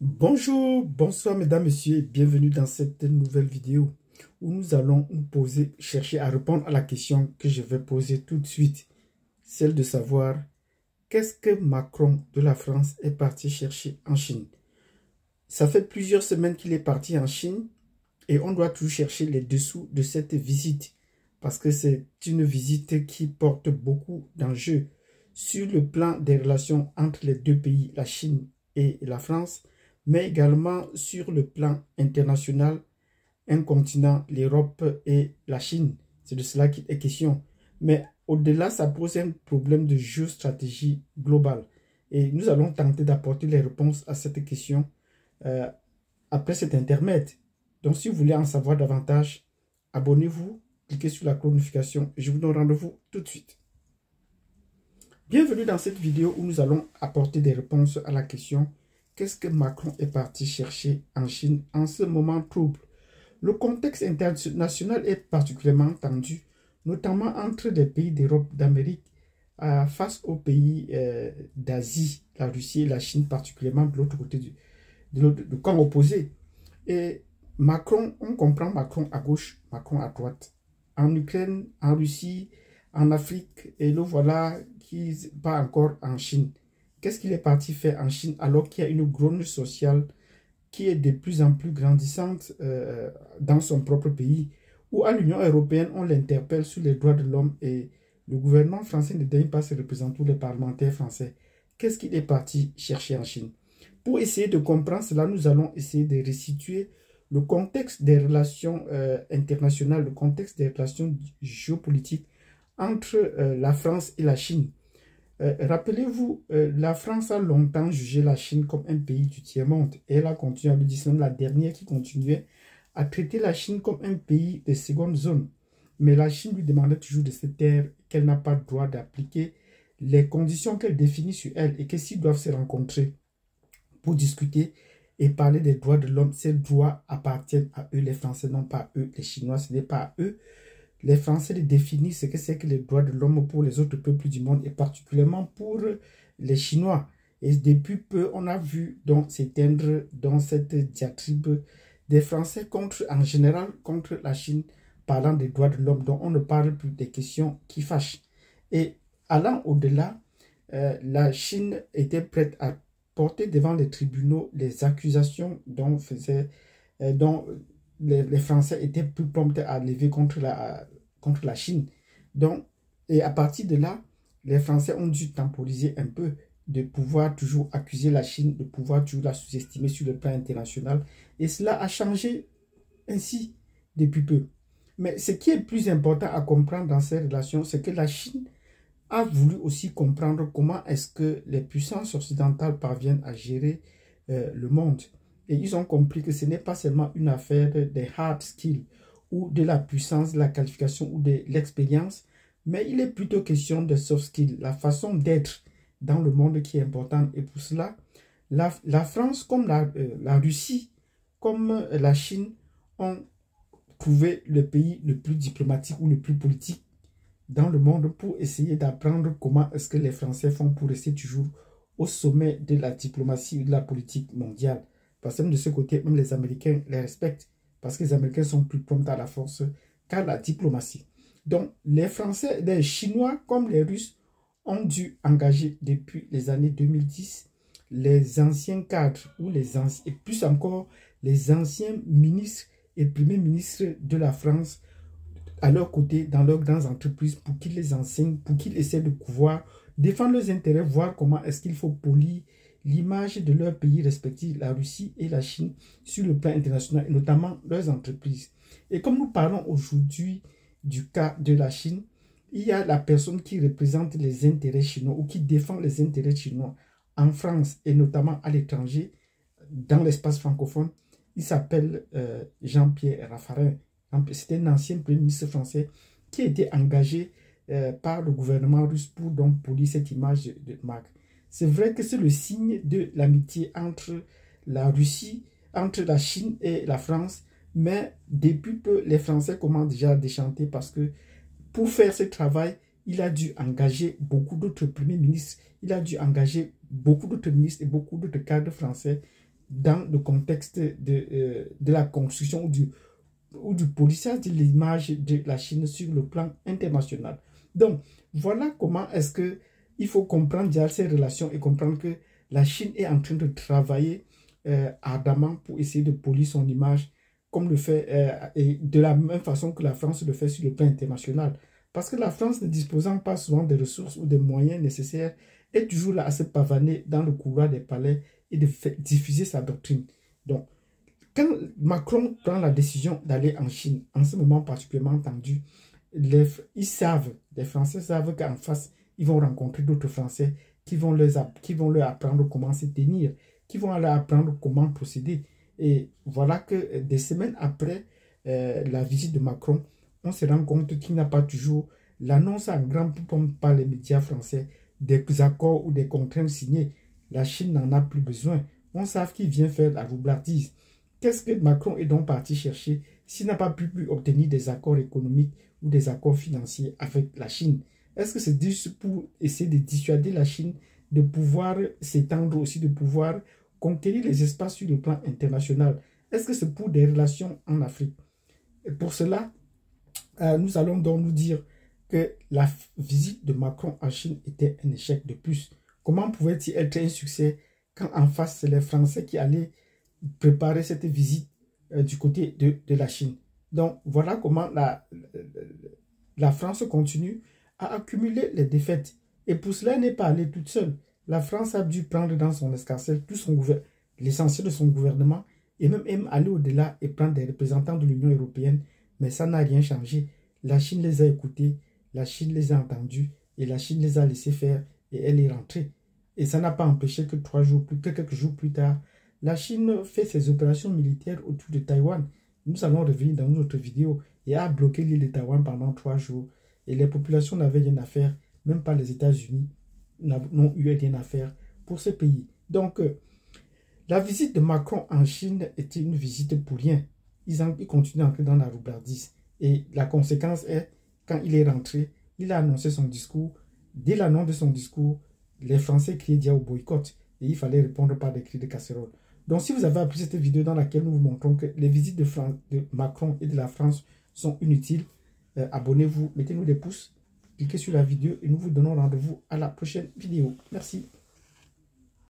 Bonjour, bonsoir mesdames, messieurs et bienvenue dans cette nouvelle vidéo où nous allons chercher à répondre à la question que je vais poser tout de suite, celle de savoir qu'est-ce que Macron de la France est parti chercher en Chine. Ça fait plusieurs semaines qu'il est parti en Chine et on doit toujours chercher les dessous de cette visite parce que c'est une visite qui porte beaucoup d'enjeux sur le plan des relations entre les deux pays, la Chine et la France, mais également sur le plan international, un continent, l'Europe et la Chine. C'est de cela qu'il est question. Mais au-delà, ça pose un problème de géostratégie globale. Et nous allons tenter d'apporter les réponses à cette question euh, après cet intermède. Donc, si vous voulez en savoir davantage, abonnez-vous, cliquez sur la cloche de notification et je vous donne rendez-vous tout de suite. Bienvenue dans cette vidéo où nous allons apporter des réponses à la question qu'est-ce que Macron est parti chercher en Chine en ce moment trouble? Le contexte international est particulièrement tendu, notamment entre les pays d'Europe, d'Amérique, face aux pays d'Asie, la Russie et la Chine, particulièrement de l'autre côté du camp opposé. Et Macron, on comprend Macron à gauche, Macron à droite. En Ukraine, en Russie, en Afrique, et le voilà qui va encore en Chine. Qu'est-ce qu'il est parti faire en Chine alors qu'il y a une grogne sociale qui est de plus en plus grandissante dans son propre pays, où à l'Union européenne, on l'interpelle sur les droits de l'homme et le gouvernement français ne daigne pas se représenter tous les parlementaires français. Qu'est-ce qu'il est parti chercher en Chine? Pour essayer de comprendre cela, nous allons essayer de restituer le contexte des relations internationales, le contexte des relations géopolitiques entre la France et la Chine. Rappelez-vous, la France a longtemps jugé la Chine comme un pays du tiers-monde et elle a continué à le dire, c'est même la dernière qui continuait à traiter la Chine comme un pays de seconde zone. Mais la Chine lui demandait toujours de se taire, qu'elle n'a pas le droit d'appliquer les conditions qu'elle définit sur elle et que s'ils doivent se rencontrer pour discuter et parler des droits de l'homme, ces droits appartiennent à eux, les Français, non pas à eux, les Chinois, ce n'est pas à eux. Les Français définissent ce que c'est que les droits de l'homme pour les autres peuples du monde et particulièrement pour les Chinois. Et depuis peu, on a vu donc s'éteindre dans cette diatribe des Français contre, en général, contre la Chine, parlant des droits de l'homme, dont on ne parle plus des questions qui fâchent. Et allant au-delà, la Chine était prête à porter devant les tribunaux les accusations dont dont les Français étaient plus prompts à lever contre la Chine. Donc, et à partir de là, les Français ont dû temporiser un peu, de pouvoir toujours accuser la Chine, de pouvoir toujours la sous-estimer sur le plan international. Et cela a changé ainsi depuis peu. Mais ce qui est plus important à comprendre dans ces relations, c'est que la Chine a voulu aussi comprendre comment est-ce que les puissances occidentales parviennent à gérer le monde. Et ils ont compris que ce n'est pas seulement une affaire des hard skills ou de la puissance, de la qualification ou de l'expérience, mais il est plutôt question de soft skills, la façon d'être dans le monde qui est importante. Et pour cela, la France comme la Russie, comme la Chine, ont trouvé le pays le plus diplomatique ou le plus politique dans le monde pour essayer d'apprendre comment est-ce que les Français font pour rester toujours au sommet de la diplomatie ou de la politique mondiale. Parce que même de ce côté, même les Américains les respectent. Parce que les Américains sont plus prompts à la force qu'à la diplomatie. Donc, les Français, les Chinois comme les Russes ont dû engager depuis les années 2010 les anciens cadres ou les anciens, et plus encore les anciens ministres et premiers ministres de la France à leur côté dans leurs grandes entreprises pour qu'ils les enseignent, pour qu'ils essaient de pouvoir défendre leurs intérêts, voir comment est-ce qu'il faut polir l'image de leurs pays respectifs, la Russie et la Chine, sur le plan international, et notamment leurs entreprises. Et comme nous parlons aujourd'hui du cas de la Chine, il y a la personne qui représente les intérêts chinois ou qui défend les intérêts chinois en France et notamment à l'étranger, dans l'espace francophone. Il s'appelle Jean-Pierre Raffarin. C'était un ancien premier ministre français qui a été engagé par le gouvernement russe pour donc polir cette image de marque. C'est vrai que c'est le signe de l'amitié entre la Russie, entre la Chine et la France, mais depuis peu, les Français commencent déjà à déchanter parce que pour faire ce travail, il a dû engager beaucoup d'autres premiers ministres, il a dû engager beaucoup d'autres ministres et beaucoup d'autres cadres français dans le contexte de la construction ou du polissage de l'image de la Chine sur le plan international. Donc, voilà comment est-ce que il faut comprendre déjà ces relations et comprendre que la Chine est en train de travailler ardemment pour essayer de polir son image, comme le fait, et de la même façon que la France le fait sur le plan international. Parce que la France, ne disposant pas souvent des ressources ou des moyens nécessaires, est toujours là à se pavaner dans le couloir des palais et de diffuser sa doctrine. Donc, quand Macron prend la décision d'aller en Chine, en ce moment particulièrement tendu, les Français savent qu'en face, ils vont rencontrer d'autres Français qui vont leur apprendre comment se tenir, qui vont leur apprendre comment procéder. Et voilà que des semaines après la visite de Macron, on se rend compte qu'il n'a pas toujours l'annonce en grand pompe par les médias français des accords ou des contraintes signées. La Chine n'en a plus besoin. On sait qu'il vient faire la roublardise. Qu'est-ce que Macron est donc parti chercher s'il n'a pas pu obtenir des accords économiques ou des accords financiers avec la Chine? Est-ce que c'est juste pour essayer de dissuader la Chine de pouvoir s'étendre aussi, de pouvoir conquérir les espaces sur le plan international? Est-ce que c'est pour des relations en Afrique? Et pour cela, nous allons donc nous dire que la visite de Macron en Chine était un échec de plus. Comment pouvait-il être un succès quand en face, c'est les Français qui allaient préparer cette visite du côté de la Chine? Donc, voilà comment la France continue à accumuler les défaites. Et pour cela, elle n'est pas allée toute seule. La France a dû prendre dans son escarcelle l'essentiel de son gouvernement et même aller au-delà et prendre des représentants de l'Union européenne. Mais ça n'a rien changé. La Chine les a écoutés, la Chine les a entendus et la Chine les a laissés faire et elle est rentrée. Et ça n'a pas empêché que quelques jours plus tard, la Chine fait ses opérations militaires autour de Taïwan. Nous allons revenir dans notre vidéo et a bloqué l'île de Taïwan pendant 3 jours. Et les populations n'avaient rien à faire, même pas les États-Unis n'ont eu rien à faire pour ce pays. Donc, la visite de Macron en Chine était une visite pour rien. Ils continuent à entrer dans la roublardise. Et la conséquence est, quand il est rentré, il a annoncé son discours. Dès l'annonce de son discours, les Français criaient déjà au boycott. Et il fallait répondre par des cris de casserole. Donc, si vous avez appris cette vidéo dans laquelle nous vous montrons que les visites de Macron et de la France sont inutiles, abonnez-vous, mettez-nous des pouces, cliquez sur la vidéo et nous vous donnons rendez-vous à la prochaine vidéo. Merci.